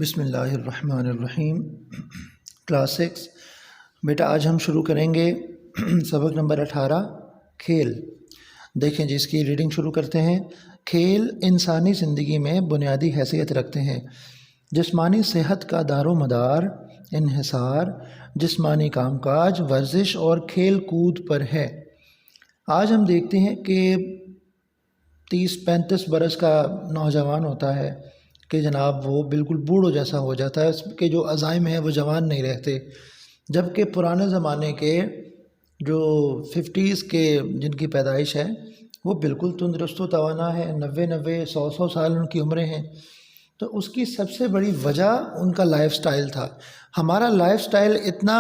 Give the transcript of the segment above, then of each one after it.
بسم اللہ الرحمن الرحیم۔ کلاس 6 بیٹا آج ہم شروع کریں گے سبق نمبر 18 کھیل۔ دیکھیں جی اس کی ریڈنگ شروع کرتے ہیں۔ کھیل انسانی زندگی میں بنیادی حیثیت رکھتے ہیں۔ جسمانی صحت کا دار و مدار انحصار جسمانی کام کاج، ورزش اور کھیل کود پر ہے۔ آج ہم دیکھتے ہیں کہ 30-35 برس کا نوجوان ہوتا ہے کہ جناب وہ بالکل بوڑھو جیسا ہو جاتا ہے، اس کے جو عزائم ہیں وہ جوان نہیں رہتے، جبکہ پرانے زمانے کے جو 50s کے جن کی پیدائش ہے وہ بالکل تندرست و توانا ہے، 90-100 سال ان کی عمریں ہیں۔ تو اس کی سب سے بڑی وجہ ان کا لائف سٹائل تھا۔ ہمارا لائف سٹائل اتنا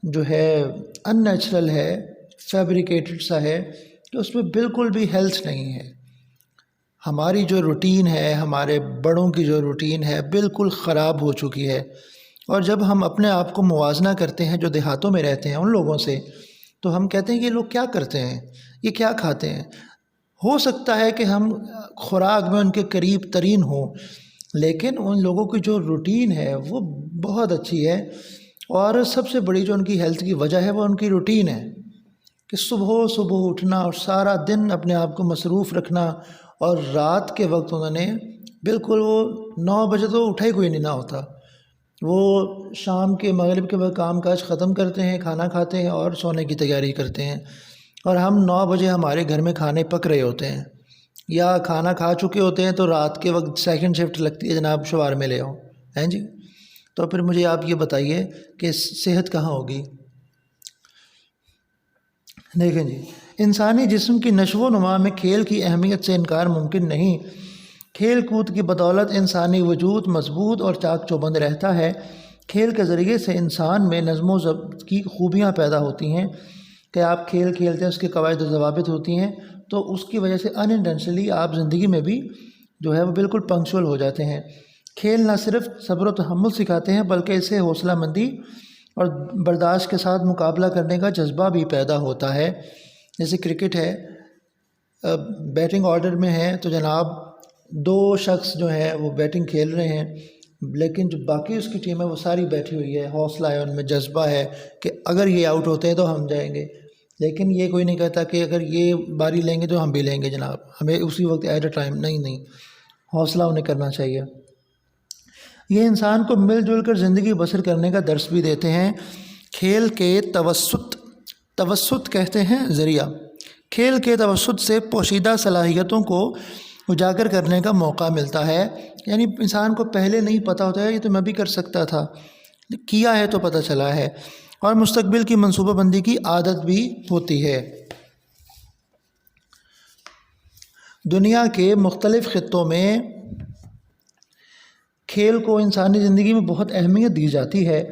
جو ہے ان نیچرل ہے، فیبریکیٹڈ سا ہے کہ اس میں بالکل بھی ہیلتھ نہیں ہے۔ ہماری جو روٹین ہے، ہمارے بڑوں کی جو روٹین ہے بالکل خراب ہو چکی ہے، اور جب ہم اپنے آپ کو موازنہ کرتے ہیں جو دیہاتوں میں رہتے ہیں ان لوگوں سے، تو ہم کہتے ہیں کہ یہ لوگ کیا کرتے ہیں، یہ کیا کھاتے ہیں۔ ہو سکتا ہے کہ ہم خوراک میں ان کے قریب ترین ہوں، لیکن ان لوگوں کی جو روٹین ہے وہ بہت اچھی ہے، اور سب سے بڑی جو ان کی ہیلتھ کی وجہ ہے وہ ان کی روٹین ہے کہ صبح اٹھنا اور سارا دن اپنے آپ کو مصروف رکھنا، اور رات کے وقت انہوں نے بالکل وہ 9 بجے تو اٹھا ہی کوئی نہیں نہ ہوتا، وہ شام کے مغرب کے وقت کام کاج ختم کرتے ہیں، کھانا کھاتے ہیں اور سونے کی تیاری کرتے ہیں، اور ہم 9 بجے ہمارے گھر میں کھانے پک رہے ہوتے ہیں یا کھانا کھا چکے ہوتے ہیں، تو رات کے وقت سیکنڈ شفٹ لگتی ہے جناب شوار میں لے آؤ ہیں جی۔ تو پھر مجھے آپ یہ بتائیے کہ صحت کہاں ہوگی۔ دیکھیں جی، انسانی جسم کی نشو و نما میں کھیل کی اہمیت سے انکار ممکن نہیں۔ کھیل کود کی بدولت انسانی وجود مضبوط اور چاق چوبند رہتا ہے۔ کھیل کے ذریعے سے انسان میں نظم و ضبط کی خوبیاں پیدا ہوتی ہیں کہ آپ کھیل کھیلتے ہیں، اس کے قواعد و ضوابط ہوتی ہیں، تو اس کی وجہ سے انٹینشنلی آپ زندگی میں بھی جو ہے وہ بالکل پنکچول ہو جاتے ہیں۔ کھیل نہ صرف صبر و تحمل سکھاتے ہیں بلکہ اسے حوصلہ مندی اور برداشت کے ساتھ مقابلہ کرنے کا جذبہ بھی پیدا ہوتا ہے۔ جیسے کرکٹ ہے، بیٹنگ آرڈر میں ہے تو جناب 2 شخص جو ہیں وہ بیٹنگ کھیل رہے ہیں، لیکن جو باقی اس کی ٹیم ہے وہ ساری بیٹھی ہوئی ہے، حوصلہ ہے ان میں، جذبہ ہے کہ اگر یہ آؤٹ ہوتے ہیں تو ہم جائیں گے، لیکن یہ کوئی نہیں کہتا کہ اگر یہ باری لیں گے تو ہم بھی لیں گے جناب، ہمیں اسی وقت ایٹ اے ٹائم نہیں، حوصلہ انہیں کرنا چاہیے۔ یہ انسان کو مل جل کر زندگی بسر کرنے کا درس بھی دیتے ہیں۔ کھیل کے توسط کہتے ہیں ذریعہ۔ کھیل کے توسط سے پوشیدہ صلاحیتوں کو اجاگر کرنے کا موقع ملتا ہے، یعنی انسان کو پہلے نہیں پتہ ہوتا ہے یہ تو میں بھی کر سکتا تھا، کیا ہے تو پتہ چلا ہے، اور مستقبل کی منصوبہ بندی کی عادت بھی ہوتی ہے۔ دنیا کے مختلف خطوں میں کھیل کو انسانی زندگی میں بہت اہمیت دی جاتی ہے۔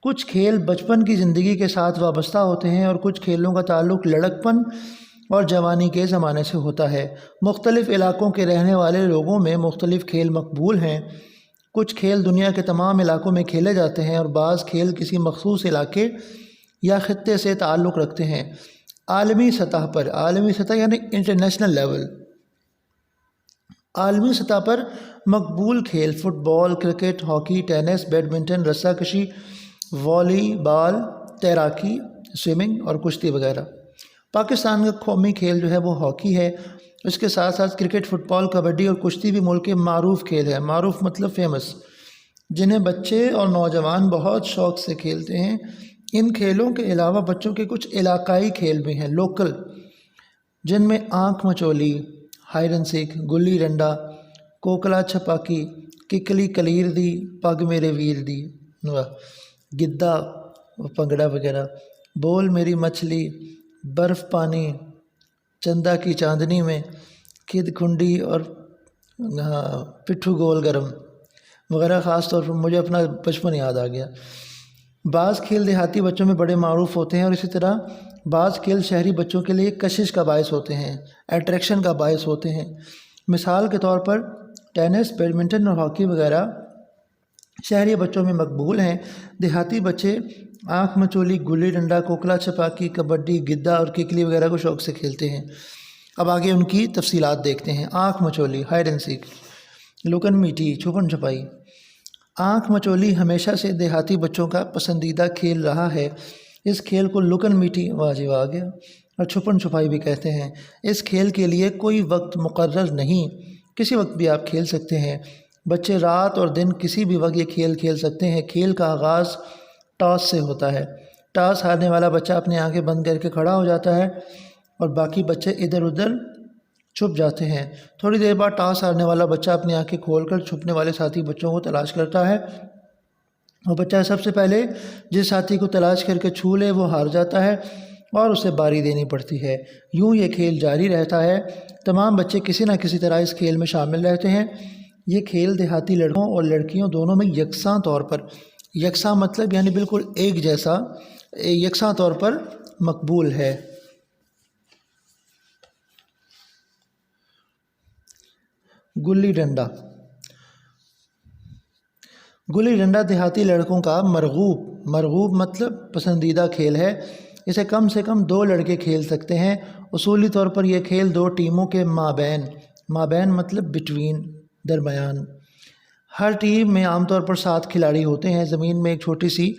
کچھ کھیل بچپن کی زندگی کے ساتھ وابستہ ہوتے ہیں، اور کچھ کھیلوں کا تعلق لڑکپن اور جوانی کے زمانے سے ہوتا ہے۔ مختلف علاقوں کے رہنے والے لوگوں میں مختلف کھیل مقبول ہیں۔ کچھ کھیل دنیا کے تمام علاقوں میں کھیلے جاتے ہیں، اور بعض کھیل کسی مخصوص علاقے یا خطے سے تعلق رکھتے ہیں۔ عالمی سطح یعنی انٹرنیشنل لیول، عالمی سطح پر مقبول کھیل فٹ بال، کرکٹ، ہاکی، ٹینس، بیڈمنٹن، رسہ کشی، والی بال، تیراکی، سوئمنگ اور کشتی وغیرہ۔ پاکستان کا قومی کھیل جو ہے وہ ہاکی ہے۔ اس کے ساتھ ساتھ کرکٹ، فٹ بال، کبڈی اور کشتی بھی ملک کے معروف کھیل ہے۔ معروف مطلب فیمس، جنہیں بچے اور نوجوان بہت شوق سے کھیلتے ہیں۔ ان کھیلوں کے علاوہ بچوں کے کچھ علاقائی کھیل بھی ہیں لوکل، جن میں آنکھ مچولی، Hyde and seek, gilli danda, کوکلا چھپاکی، ککلی clear دی، پگ میرے ویر دی، گدہ پگڑا وغیرہ، بول میری مچھلی، برف پانی، چندہ کی چاندنی میں، کھد کھنڈی اور پٹھو گول گرم وغیرہ۔ خاص طور پر مجھے اپنا بچپن یاد آ گیا۔ بعض کھیل دیہاتی بچوں میں بڑے معروف ہوتے ہیں، اور اسی طرح بعض کھیل شہری بچوں کے لیے کشش کا باعث ہوتے ہیں، اٹریکشن کا باعث ہوتے ہیں۔ مثال کے طور پر ٹینس، بیڈمنٹن اور ہاکی وغیرہ شہری بچوں میں مقبول ہیں۔ دیہاتی بچے آنکھ مچولی، گلی ڈنڈا، کوکلا چھپاکی، کبڈی، گدہ اور ککلی وغیرہ کو شوق سے کھیلتے ہیں۔ اب آگے ان کی تفصیلات دیکھتے ہیں۔ آنکھ مچولی، ہائیڈ اینڈ سیک، لکن میٹھی، چھپن چھپائی، آنکھ مچولی ہمیشہ سے دیہاتی بچوں کا پسندیدہ کھیل رہا ہے۔ اس کھیل کو لکن میٹھی واجب آ گیا اور چھپن چھپائی بھی کہتے ہیں۔ اس کھیل کے لیے کوئی وقت مقرر نہیں، کسی وقت بھی آپ کھیل سکتے ہیں۔ بچے رات اور دن کسی بھی وقت یہ کھیل کھیل سکتے ہیں۔ کھیل کا آغاز ٹاس سے ہوتا ہے۔ ٹاس ہارنے والا بچہ اپنی آنکھیں بند کر کے کھڑا ہو جاتا ہے اور باقی بچے ادھر ادھر چھپ جاتے ہیں۔ تھوڑی دیر بعد ٹاس ہارنے والا بچہ اپنی آنکھیں کھول کر چھپنے والے ساتھی بچوں کو تلاش کرتا ہے، اور بچہ سب سے پہلے جس ساتھی کو تلاش کر کے چھو لے وہ ہار جاتا ہے اور اسے باری دینی پڑتی ہے۔ یوں یہ کھیل جاری رہتا ہے۔ تمام بچے کسی نہ کسی طرح اس کھیل میں شامل رہتے ہیں۔ یہ کھیل دیہاتی لڑکوں اور لڑکیوں دونوں میں یکساں طور پر، یکساں مطلب یعنی بالکل ایک جیسا، یکساں طور پر مقبول ہے۔ گلی ڈنڈا۔ گلی ڈنڈا دیہاتی لڑکوں کا مرغوب مطلب پسندیدہ کھیل ہے۔ اسے کم سے کم 2 لڑکے کھیل سکتے ہیں۔ اصولی طور پر یہ کھیل 2 ٹیموں کے مابین مطلب بٹوین، درمیان۔ ہر ٹیم میں عام طور پر 7 کھلاڑی ہوتے ہیں۔ زمین میں ایک چھوٹی سی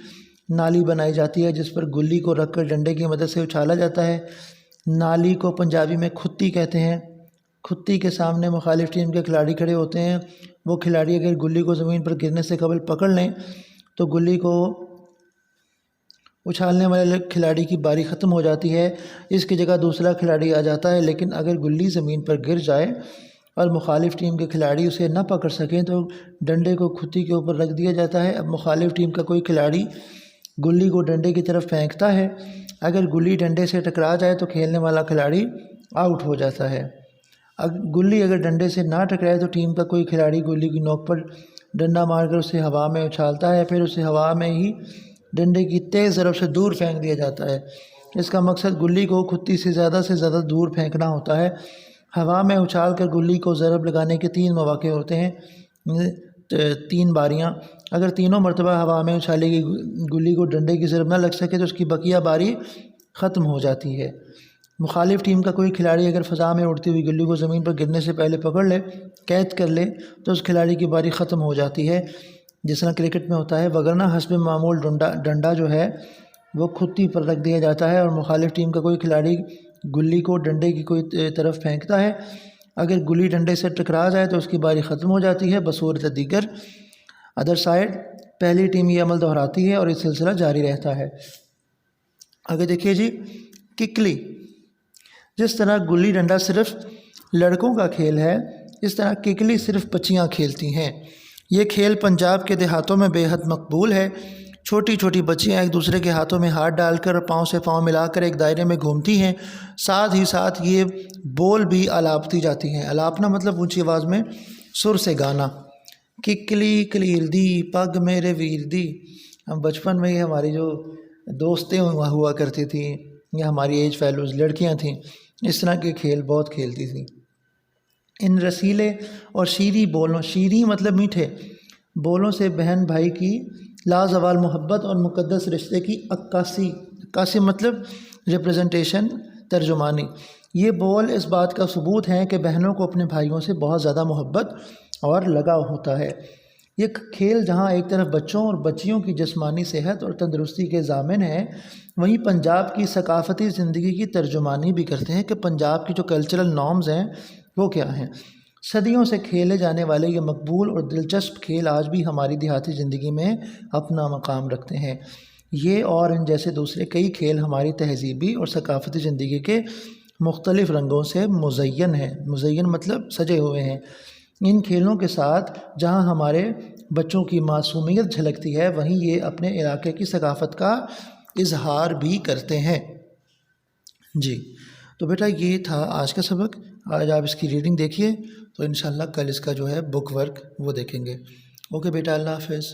نالی بنائی جاتی ہے جس پر گلی کو رکھ کر ڈنڈے کی مدد سے اچھالا جاتا ہے۔ نالی کو پنجابی میں کھتی کہتے ہیں۔ کھتی کے سامنے مخالف ٹیم کے کھلاڑی کھڑے ہوتے ہیں۔ وہ کھلاڑی اگر گلی کو زمین پر گرنے سے قبل پکڑ لیں تو گلی کو اچھالنے والے کھلاڑی کی باری ختم ہو جاتی ہے، اس کی جگہ دوسرا کھلاڑی آ جاتا ہے۔ لیکن اگر گلی زمین پر گر جائے اور مخالف ٹیم کے کھلاڑی اسے نہ پکڑ سکیں تو ڈنڈے کو کھتی کے اوپر رکھ دیا جاتا ہے۔ اب مخالف ٹیم کا کوئی کھلاڑی گلی کو ڈنڈے کی طرف پھینکتا ہے۔ اگر گلی ڈنڈے سے ٹکرا جائے تو کھیلنے والا کھلاڑی آؤٹ ہو جاتا ہے۔ گلی اگر ڈنڈے سے نہ ٹکرائے تو ٹیم کا کوئی کھلاڑی گلی کی نوک پر ڈنڈا مار کر اسے ہوا میں اچھالتا ہے، پھر اسے ہوا میں ہی ڈنڈے کی تیز ضرب سے دور پھینک دیا جاتا ہے۔ اس کا مقصد گلی کو کھتی سے زیادہ دور پھینکنا ہوتا ہے۔ ہوا میں اچھال کر گلی کو ضرب لگانے کے 3 مواقع ہوتے ہیں، 3 باریاں۔ اگر تینوں مرتبہ ہوا میں اچھالی گئی گلی کو ڈنڈے کی ضرب نہ لگ سکے تو اس کی بقیہ باری ختم ہو جاتی ہے۔ مخالف ٹیم کا کوئی کھلاڑی اگر فضا میں اڑتی ہوئی گلی کو زمین پر گرنے سے پہلے پکڑ لے، قید کر لے تو اس کھلاڑی کی باری ختم ہو جاتی ہے، جس طرح کرکٹ میں ہوتا ہے۔ وگرنہ حسب معمول ڈنڈا جو ہے وہ کھتی پر رکھ دیا جاتا ہے اور مخالف ٹیم کا کوئی کھلاڑی گلی کو ڈنڈے کی کوئی طرف پھینکتا ہے۔ اگر گلی ڈنڈے سے ٹکرا جائے تو اس کی باری ختم ہو جاتی ہے۔ بصورت دیگر ادر سائڈ پہلی ٹیم یہ عمل دہراتی ہے اور یہ سلسلہ جاری رہتا ہے۔ آگے دیکھیے جی، ککلی۔ جس طرح گلی ڈنڈا صرف لڑکوں کا کھیل ہے، اس طرح ککلی صرف بچیاں کھیلتی ہیں۔ یہ کھیل پنجاب کے دیہاتوں میں بے حد مقبول ہے۔ چھوٹی چھوٹی بچیاں ایک دوسرے کے ہاتھوں میں ہاتھ ڈال کر پاؤں سے پاؤں ملا کر ایک دائرے میں گھومتی ہیں، ساتھ ہی ساتھ یہ بول بھی الاپتی جاتی ہیں۔ الاپنا مطلب اونچی آواز میں سر سے گانا۔ ککلی کلیر دی پگ میرے ویر دی۔ ہم بچپن میں یہ ہماری جو دوستیں ہوا کرتی تھیں یا ہماری ایج فیلوز لڑکیاں تھیں، اس طرح کے کھیل بہت کھیلتی تھیں۔ ان رسیلے اور شیریں بولوں، شیریں مطلب میٹھے بولوں سے بہن بھائی کی لازوال محبت اور مقدس رشتے کی عکاسی مطلب ریپریزنٹیشن، ترجمانی۔ یہ بول اس بات کا ثبوت ہیں کہ بہنوں کو اپنے بھائیوں سے بہت زیادہ محبت اور لگاؤ ہوتا ہے۔ یہ کھیل جہاں ایک طرف بچوں اور بچیوں کی جسمانی صحت اور تندرستی کے ضامن ہیں، وہیں پنجاب کی ثقافتی زندگی کی ترجمانی بھی کرتے ہیں کہ پنجاب کی جو کلچرل نارمز ہیں وہ کیا ہیں۔ صدیوں سے کھیلے جانے والے یہ مقبول اور دلچسپ کھیل آج بھی ہماری دیہاتی زندگی میں اپنا مقام رکھتے ہیں۔ یہ اور ان جیسے دوسرے کئی کھیل ہماری تہذیبی اور ثقافتی زندگی کے مختلف رنگوں سے مزین ہیں۔ مزین مطلب سجے ہوئے ہیں۔ ان کھیلوں کے ساتھ جہاں ہمارے بچوں کی معصومیت جھلکتی ہے، وہیں یہ اپنے علاقے کی ثقافت کا اظہار بھی کرتے ہیں۔ جی تو بیٹا یہ تھا آج کا سبق۔ آج آپ اس کی ریڈنگ دیکھیے تو انشاءاللہ کل اس کا جو ہے بک ورک وہ دیکھیں گے۔ اوکے بیٹا، اللہ حافظ۔